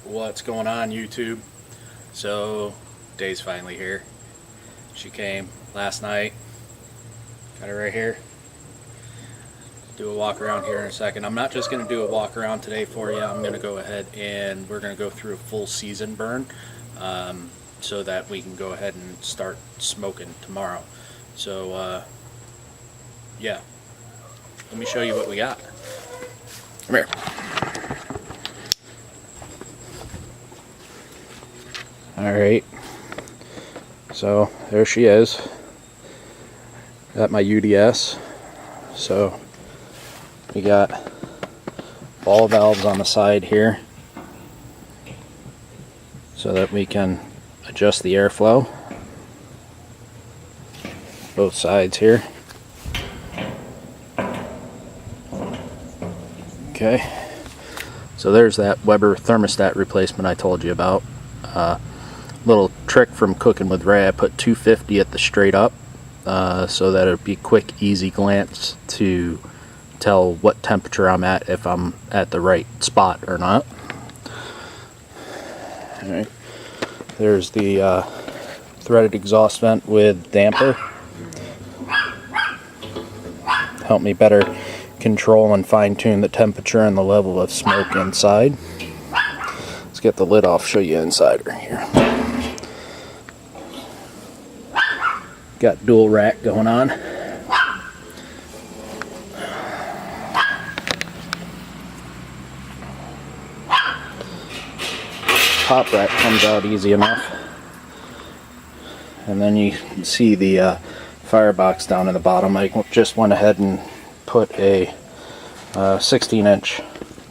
What's going on, YouTube? So, Day's finally here. She came last night. Got her right here. Do a walk around here in a second. I'm not just going to do a walk around today for you. I'm going to go ahead and we're going to go through a full season burn so that we can go ahead and start smoking tomorrow. So, yeah. Let me show you what we got. Come here. Alright, so there she is. Got my UDS. So we got ball valves on the side here so that we can adjust the airflow. Both sides here. Okay, so there's that Weber thermostat replacement I told you about. Little trick from cooking with Ray, I put 250 at the straight up so that it'd be quick, easy glance to tell what temperature I'm at, if I'm at the right spot or not. Alright, there's the threaded exhaust vent with damper. Help me better control and fine-tune the temperature and the level of smoke inside. Let's get the lid off, show you inside right here. Got dual rack going on. Top rack comes out easy enough. And then you can see the firebox down in the bottom. I just went ahead and put a 16-inch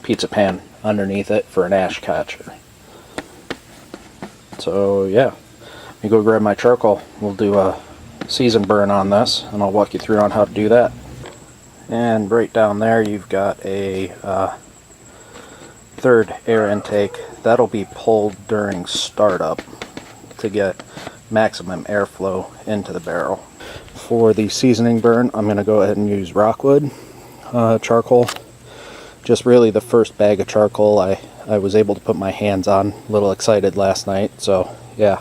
pizza pan underneath it for an ash catcher. So yeah, let me go grab my charcoal. We'll do a season burn on this, and I'll walk you through on how to do that. And right down there you've got a third air intake that'll be pulled during startup to get maximum airflow into the barrel. For the seasoning burn, I'm going to go ahead and use Rockwood charcoal. Just really the first bag of charcoal I was able to put my hands on. A little excited last night, so yeah.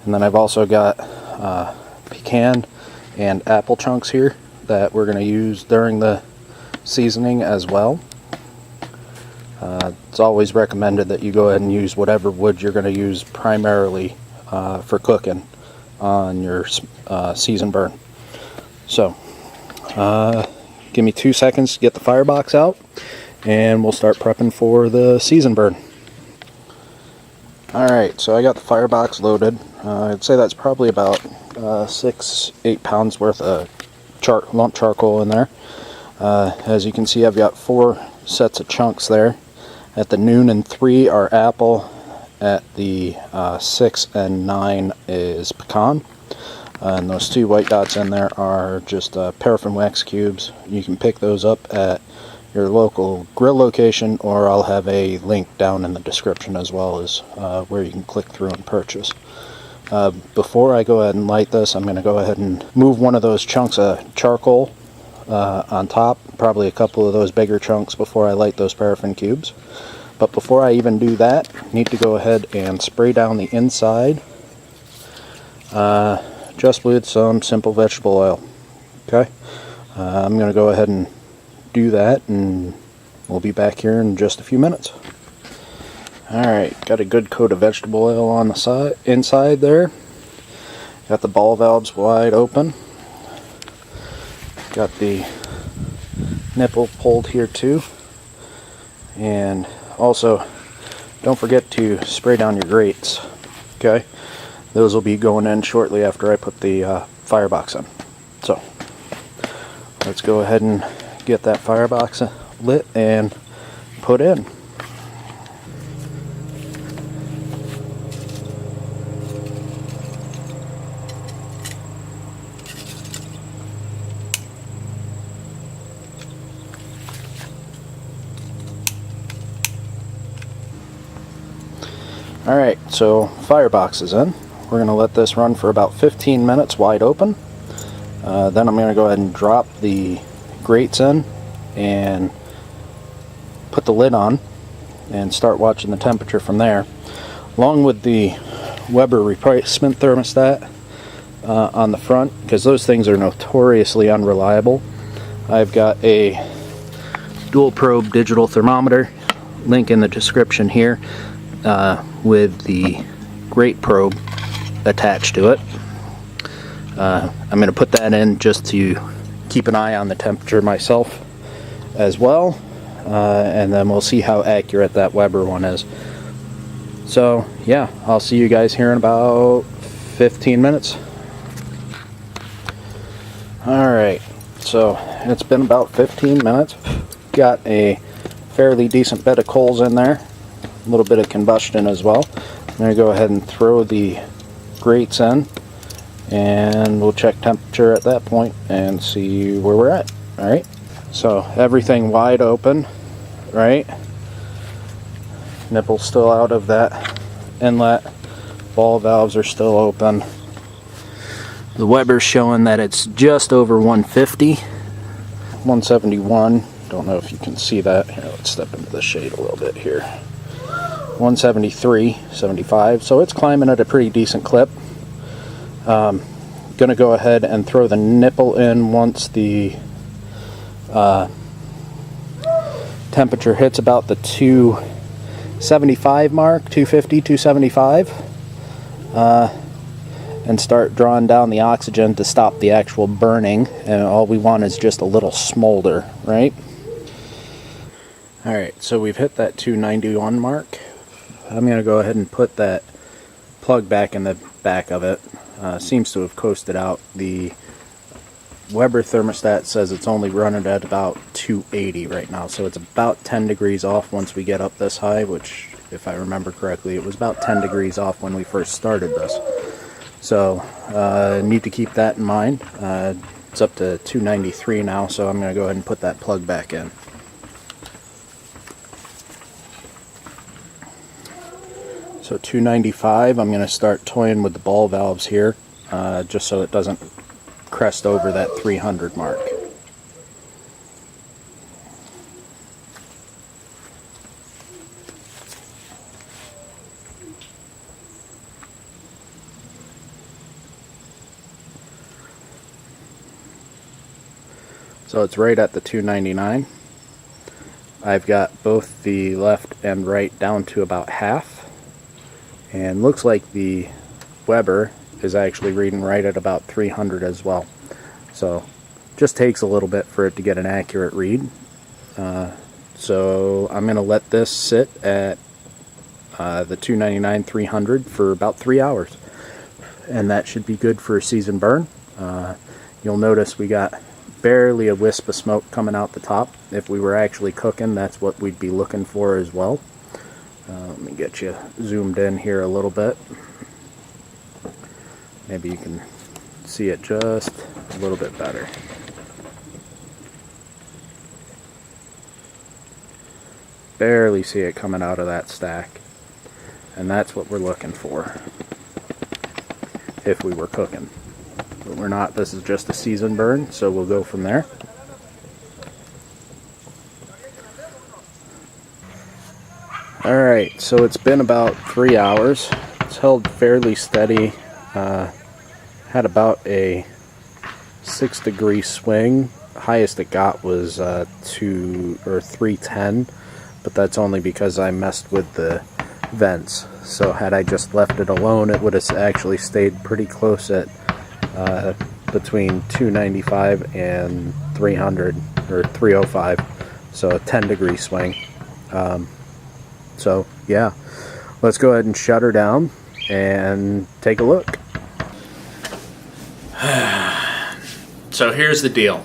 And then I've also got pecan and apple chunks here that we're going to use during the seasoning as well. It's always recommended that you go ahead and use whatever wood you're going to use primarily for cooking on your season burn. So give me 2 seconds to get the firebox out and we'll start prepping for the season burn. Alright, so I got the firebox loaded. I'd say that's probably about 6-8 pounds worth of lump charcoal in there. As you can see, I've got 4 sets of chunks there. At the noon and 3 are apple. At the 6 and 9 is pecan. And those 2 white dots in there are just paraffin wax cubes. You can pick those up at your local grill location, or I'll have a link down in the description as well as where you can click through and purchase. Before I go ahead and light this, I'm going to go ahead and move one of those chunks of charcoal on top, probably a couple of those bigger chunks before I light those paraffin cubes. But before I even do that, I need to go ahead and spray down the inside just with some simple vegetable oil. Okay, I'm going to go ahead and do that, and we'll be back here in just a few minutes. Alright, got a good coat of vegetable oil on the inside there. Got the ball valves wide open. Got the nipple pulled here too. And also, don't forget to spray down your grates. Okay, those will be going in shortly after I put the firebox in. So, let's go ahead and get that firebox lit and put in. Alright, so firebox is in. We're going to let this run for about 15 minutes wide open. Then I'm going to go ahead and drop the grates in and put the lid on. and start watching the temperature from there, along with the Weber replacement thermostat on the front, because those things are notoriously unreliable. I've got a dual probe digital thermometer, link in the description here, with the great probe attached to it. I'm going to put that in just to keep an eye on the temperature myself as well, and then we'll see how accurate that Weber one is. So yeah, I'll see you guys here in about 15 minutes. Alright, so it's been about 15 minutes. Got a fairly decent bed of coals in there, a little bit of combustion as well. I'm going to go ahead and throw the grates in, and we'll check temperature at that point and see where we're at. Alright, so everything wide open, right? Nipple's still out of that inlet. Ball valves are still open. The Weber's showing that it's just over 150. 171. Don't know if you can see that. Here, let's step into the shade a little bit here. 173, 75. So it's climbing at a pretty decent clip. Gonna go ahead and throw the nipple in once the temperature hits about the 275 mark, 250, 275, and start drawing down the oxygen to stop the actual burning. And all we want is just a little smolder, right? Alright, so we've hit that 291 mark. I'm going to go ahead and put that plug back in the back of it. Seems to have coasted out. The Weber thermostat says it's only running at about 280 right now, so it's about 10 degrees off once we get up this high, which, if I remember correctly, it was about 10 degrees off when we first started this. So need to keep that in mind. It's up to 293 now, so I'm going to go ahead and put that plug back in. So 295, I'm going to start toying with the ball valves here, just so it doesn't crest over that 300 mark. So it's right at the 299. I've got both the left and right down to about half. And looks like the Weber is actually reading right at about 300 as well. So just takes a little bit for it to get an accurate read. So I'm going to let this sit at the 299, 300 for about 3 hours. And that should be good for a season burn. You'll notice we got barely a wisp of smoke coming out the top. If we were actually cooking, that's what we'd be looking for as well. Let me get you zoomed in here a little bit. Maybe you can see it just a little bit better. Barely see it coming out of that stack. And that's what we're looking for if we were cooking. But we're not. This is just a season burn, so we'll go from there. Alright, so it's been about 3 hours. It's held fairly steady. Had about a 6 degree swing. Highest it got was 310, but that's only because I messed with the vents. So had I just left it alone, it would have actually stayed pretty close at between 295 and 300 or 305. So a 10 degree swing. So yeah, let's go ahead and shut her down and take a look. So here's the deal.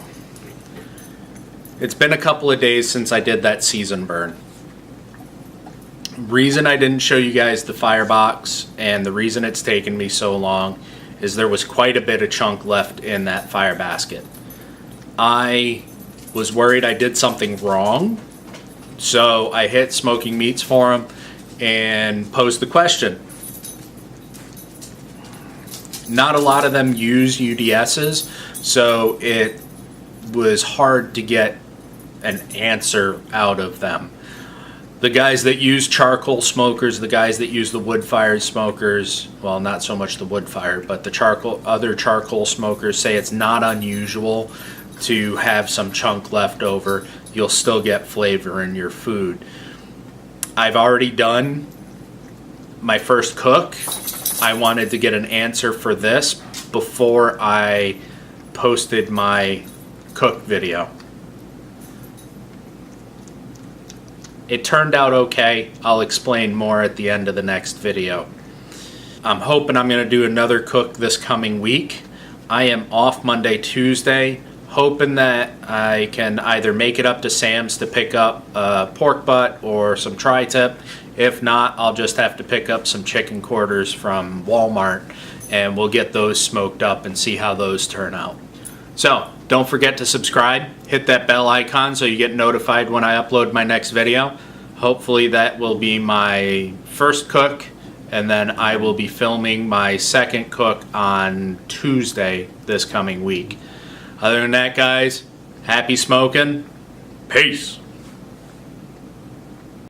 It's been a couple of days since I did that season burn. Reason I didn't show you guys the firebox and the reason it's taken me so long is there was quite a bit of chunk left in that fire basket. I was worried I did something wrong. So I hit Smoking Meats Forum and posed the question. Not a lot of them use UDSs, so it was hard to get an answer out of them. The guys that use charcoal smokers, the guys that use the wood-fired smokers, well, not so much the wood-fired, but the other charcoal smokers say it's not unusual to have some chunk left over. You'll still get flavor in your food. I've already done my first cook. I wanted to get an answer for this before I posted my cook video. It turned out okay. I'll explain more at the end of the next video. I'm hoping I'm going to do another cook this coming week. I am off Monday, Tuesday, hoping that I can either make it up to Sam's to pick up a pork butt or some tri-tip. If not, I'll just have to pick up some chicken quarters from Walmart, and we'll get those smoked up and see how those turn out. So, don't forget to subscribe, hit that bell icon so you get notified when I upload my next video. Hopefully that will be my first cook, and then I will be filming my second cook on Tuesday this coming week. Other than that, guys, happy smoking. Peace.